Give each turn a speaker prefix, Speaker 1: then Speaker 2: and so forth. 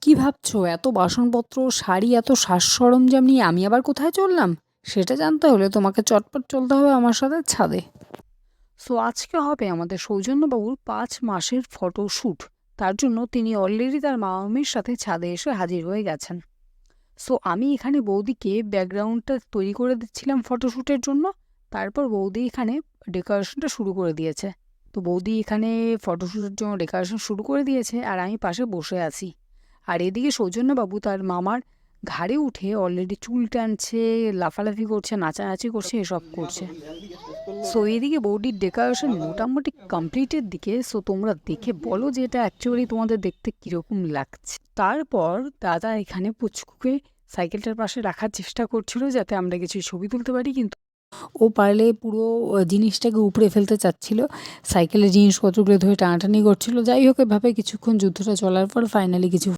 Speaker 1: কি ভাবছো? এত বাসনপত্র, শাড়ি, এত সাজ সরঞ্জাম নিয়ে আমি আবার কোথায় চললাম? সেটা জানতে হলে তোমাকে চটপট চলতে হবে আমার সাথে ছাদে। সো আজকে হবে আমাদের সৌজন্যবাবুর ৫ মাসের ফটোশ্যুট। তার জন্য তিনি অলরেডি তার মামামির সাথে ছাদে এসে হাজির হয়ে গেছেন। সো আমি এখানে বৌদিকে ব্যাকগ্রাউন্ডটা তৈরি করে দিচ্ছিলাম ফটোশ্যুটের জন্য। তারপর বৌদি এখানে ডেকোরেশনটা শুরু করে দিয়েছে। তো বৌদি এখানে ফটোশ্যুটের জন্য ডেকোরেশন শুরু করে দিয়েছে আর আমি পাশে বসে আছি। আর এদিকে সৌজন্যবাবু তার মামার ঘাড়ে উঠে অলরেডি চুল টানছে, লাফালাফি করছে, নাচানাচি করছে, এসব করছে। সো এদিকে বৌদির ডেকোরেশন মোটামুটি কমপ্লিটের দিকে। সো তোমরা দেখে বলো যে এটা অ্যাকচুয়ালি তোমাদের দেখতে কীরকম লাগছে। তারপর দাদা এখানে পুচকুকে সাইকেলটার পাশে রাখার চেষ্টা করছিল যাতে আমরা কিছু ছবি তুলতে পারি, কিন্তু ও পারলে পুরো জিনিসটাকে উপড়ে ফেলতে চাচ্ছিল। সাইকেলের জিনিসপত্রগুলো ধরে টানাটানি করছিল। যাই হোক, এভাবে কিছুক্ষণ যুদ্ধটা চলার পর ফাইনালি কিছু